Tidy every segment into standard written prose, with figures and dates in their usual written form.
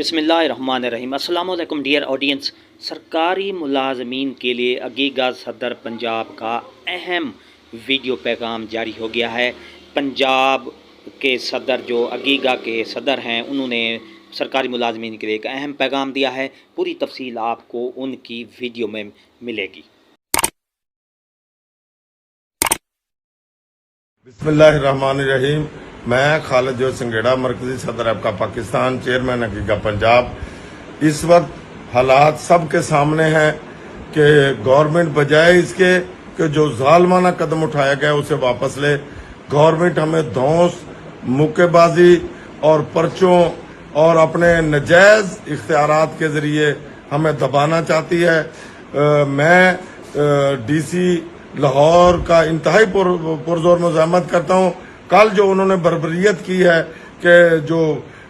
بسم اللہ الرحمن الرحیم۔ السلام علیکم ڈیئر آڈینس۔ سرکاری ملازمین کے لیے عقیقہ صدر پنجاب کا اہم ویڈیو پیغام جاری ہو گیا ہے۔ پنجاب کے صدر جو عقیقہ کے صدر ہیں انہوں نے سرکاری ملازمین کے لیے ایک اہم پیغام دیا ہے۔ پوری تفصیل آپ کو ان کی ویڈیو میں ملے گی۔ بسم اللہ الرحمن الرحیم۔ میں خالد جو سنگیڑا، مرکزی صدر ابقا پاکستان، چیئرمین عقیقہ پنجاب۔ اس وقت حالات سب کے سامنے ہیں کہ گورنمنٹ بجائے اس کے کہ جو ظالمانہ قدم اٹھایا گیا اسے واپس لے، گورنمنٹ ہمیں دھونس، مکے بازی اور پرچوں اور اپنے نجائز اختیارات کے ذریعے ہمیں دبانا چاہتی ہے۔ میں ڈی سی لاہور کا انتہائی پرزور مزاحمت کرتا ہوں۔ کل جو انہوں نے بربریت کی ہے کہ جو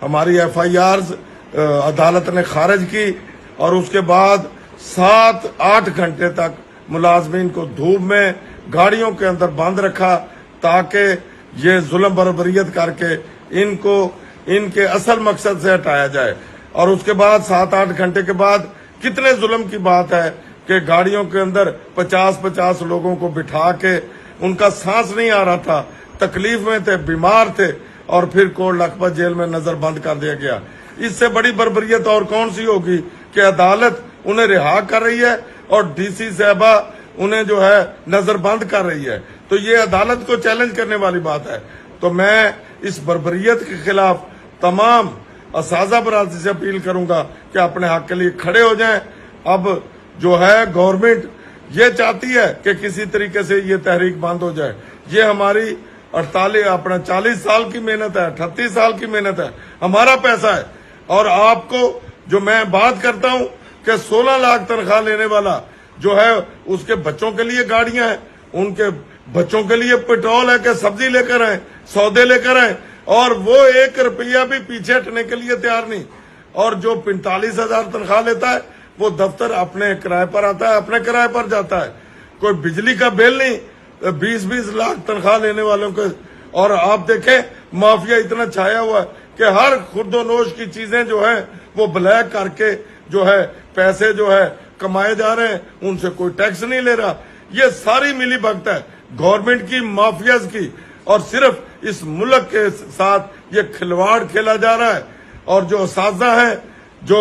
ہماری ایف آئی آرز عدالت نے خارج کی اور اس کے بعد 7-8 گھنٹے تک ملازمین کو دھوپ میں گاڑیوں کے اندر بند رکھا تاکہ یہ ظلم بربریت کر کے ان کو ان کے اصل مقصد سے ہٹایا جائے، اور اس کے بعد 7-8 گھنٹے کے بعد کتنے ظلم کی بات ہے کہ گاڑیوں کے اندر 50 لوگوں کو بٹھا کے ان کا سانس نہیں آ رہا تھا، تکلیف میں تھے، بیمار تھے، اور پھر کوٹ لکھپت جیل میں نظر بند کر دیا گیا۔ اس سے بڑی بربریت اور کون سی ہوگی کہ عدالت انہیں رہا کر رہی ہے اور ڈی سی صاحبہ انہیں جو ہے نظر بند کر رہی ہے۔ تو یہ عدالت کو چیلنج کرنے والی بات ہے۔ تو میں اس بربریت کے خلاف تمام اساتذہ برادری سے اپیل کروں گا کہ اپنے حق کے لیے کھڑے ہو جائیں۔ اب جو ہے گورنمنٹ یہ چاہتی ہے کہ کسی طریقے سے یہ تحریک بند ہو جائے۔ یہ ہماری 40 سال کی محنت ہے، 38 سال کی محنت ہے، ہمارا پیسہ ہے۔ اور آپ کو جو میں بات کرتا ہوں کہ 16 لاکھ تنخواہ لینے والا جو ہے اس کے بچوں کے لیے گاڑیاں ہیں، ان کے بچوں کے لیے پیٹرول ہے کہ سبزی لے کر آئیں، سودے لے کر آئیں، اور وہ 1 روپیہ بھی پیچھے ہٹنے کے لیے تیار نہیں۔ اور جو 45,000 تنخواہ لیتا ہے وہ دفتر اپنے کرائے پر آتا ہے، اپنے کرائے پر جاتا ہے، کوئی بجلی کا بل نہیں۔ 20 لاکھ تنخواہ لینے والوں کو، اور آپ دیکھیں مافیا اتنا چھایا ہوا ہے کہ ہر خرد و نوش کی چیزیں جو ہیں وہ بلیک کر کے جو ہے پیسے جو ہے کمائے جا رہے ہیں، ان سے کوئی ٹیکس نہیں لے رہا۔ یہ ساری ملی بھگت ہے گورنمنٹ کی، مافیاز کی، اور صرف اس ملک کے ساتھ یہ کھلواڑ کھیلا جا رہا ہے۔ اور جو اساتذہ ہیں، جو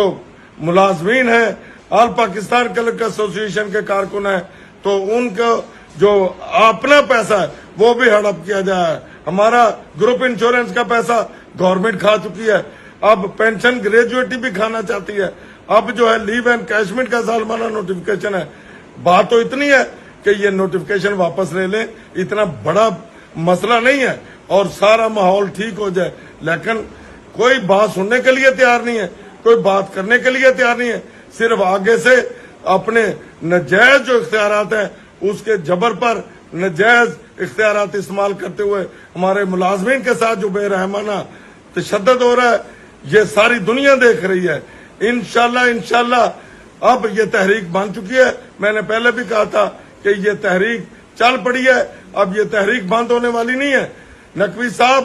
ملازمین ہیں، آل پاکستان کلرک ایسوسی ایشن کے کارکن ہیں، تو ان کو جو اپنا پیسہ ہے وہ بھی ہڑپ کیا جا رہا ہے۔ ہمارا گروپ انشورنس کا پیسہ گورنمنٹ کھا چکی ہے، اب پینشن گریجویٹی بھی کھانا چاہتی ہے، اب جو ہے لیو اینڈ کیشمنٹ کا سالمانہ نوٹیفیکیشن ہے۔ بات تو اتنی ہے کہ یہ نوٹیفیکیشن واپس لے لیں، اتنا بڑا مسئلہ نہیں ہے اور سارا ماحول ٹھیک ہو جائے، لیکن کوئی بات سننے کے لیے تیار نہیں ہے، کوئی بات کرنے کے لیے تیار نہیں ہے، صرف آگے سے اپنے نجائز جو اختیارات ہیں اس کے جبر پر نجائز اختیارات استعمال کرتے ہوئے ہمارے ملازمین کے ساتھ جو بے رحمانہ تشدد ہو رہا ہے یہ ساری دنیا دیکھ رہی ہے۔ انشاءاللہ اب یہ تحریک بن چکی ہے۔ میں نے پہلے بھی کہا تھا کہ یہ تحریک چل پڑی ہے، اب یہ تحریک بند ہونے والی نہیں ہے۔ نقوی صاحب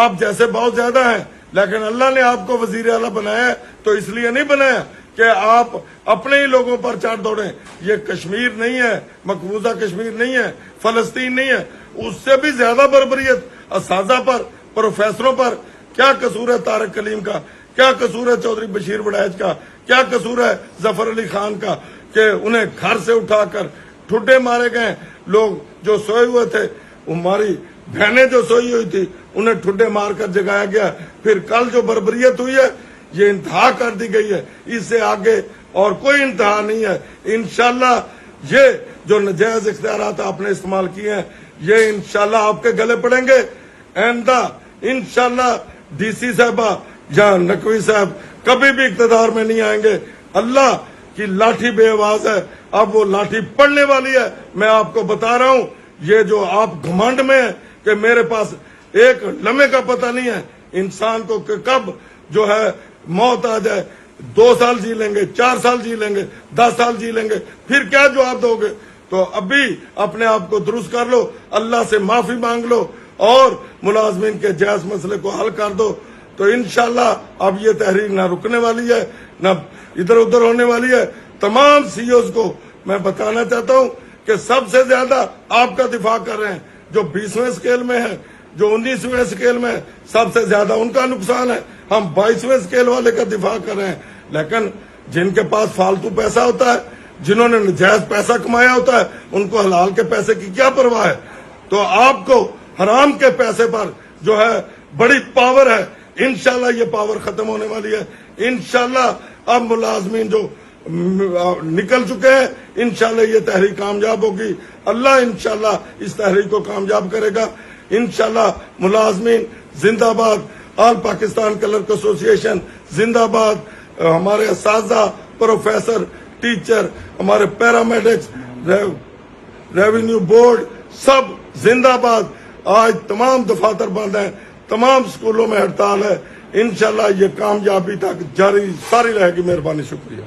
آپ جیسے بہت زیادہ ہیں، لیکن اللہ نے آپ کو وزیر اعلیٰ بنایا ہے تو اس لیے نہیں بنایا کہ آپ اپنے ہی لوگوں پر چڑھ دوڑیں۔ یہ کشمیر نہیں ہے، مقبوضہ کشمیر نہیں ہے، فلسطین نہیں ہے، اس سے بھی زیادہ بربریت اساتذہ پر، پروفیسروں پر۔ کیا قصور ہے طارق کلیم کا، کیا قصور ہے چودھری بشیر وڑائچ کا، کیا قصور ہے ظفر علی خان کا کہ انہیں گھر سے اٹھا کر ٹھڈے مارے گئے؟ لوگ جو سوئے ہوئے تھے، ہماری بہنیں جو سوئی ہوئی تھی انہیں ٹھڈے مار کر جگایا گیا۔ پھر کل جو بربریت ہوئی ہے یہ انتہا کر دی گئی ہے، اس سے آگے اور کوئی انتہا نہیں ہے۔ انشاءاللہ یہ جو نجائز اختیارات آپ نے استعمال کیے ہیں یہ انشاءاللہ آپ کے گلے پڑیں گے۔ آئندہ انشاءاللہ ڈی سی صاحبہ یا نقوی صاحب کبھی بھی اقتدار میں نہیں آئیں گے۔ اللہ کی لاٹھی بے آواز ہے، اب وہ لاٹھی پڑنے والی ہے۔ میں آپ کو بتا رہا ہوں، یہ جو آپ گھمنڈ میں ہیں کہ میرے پاس ایک لمحے کا پتہ نہیں ہے انسان کو کہ کب جو ہے موت آ جائے۔ 2 سال جی لیں گے، 4 سال جی لیں گے، 10 سال جی لیں گے، پھر کیا جواب دو گے؟ تو ابھی اپنے آپ کو درست کر لو، اللہ سے معافی مانگ لو اور ملازمین کے جائز مسئلے کو حل کر دو۔ تو انشاءاللہ اب یہ تحریک نہ رکنے والی ہے نہ ادھر ادھر ہونے والی ہے. تمام سی اوز کو میں بتانا چاہتا ہوں کہ سب سے زیادہ آپ کا دفاع کر رہے ہیں. جو 20ویں اسکیل میں ہے، جو 19ویں اسکیل میں ہے، سب سے زیادہ ان کا نقصان ہے. ہم 22ویں اسکیل والے کا دفاع کر رہے ہیں. لیکن جن کے پاس فالتو پیسہ ہوتا ہے، جنہوں نے نجائز پیسہ کمایا ہوتا ہے، ان کو حلال کے پیسے کی کیا پرواہ ہے. تو آپ کو حرام کے پیسے پر جو ہے بڑی پاور ہے. انشاءاللہ یہ پاور ختم ہونے والی ہے. انشاءاللہ اب ملازمین جو نکل چکے ہیں، انشاءاللہ یہ تحریک کامیاب ہوگی. اللہ انشاءاللہ اس تحریک کو کامیاب کرے گا. انشاءاللہ ملازمین زندہ باد. آل پاکستان کلرک ایسوسی ایشن زندہ باد. ہمارے اساتذہ، پروفیسر، ٹیچر، ہمارے پیرامیڈکس، ریونیو بورڈ سب زندہ باد. آج تمام دفاتر بند ہیں، تمام سکولوں میں ہڑتال ہے. انشاءاللہ یہ کامیابی تک جاری ساری رہے گی. مہربانی، شکریہ.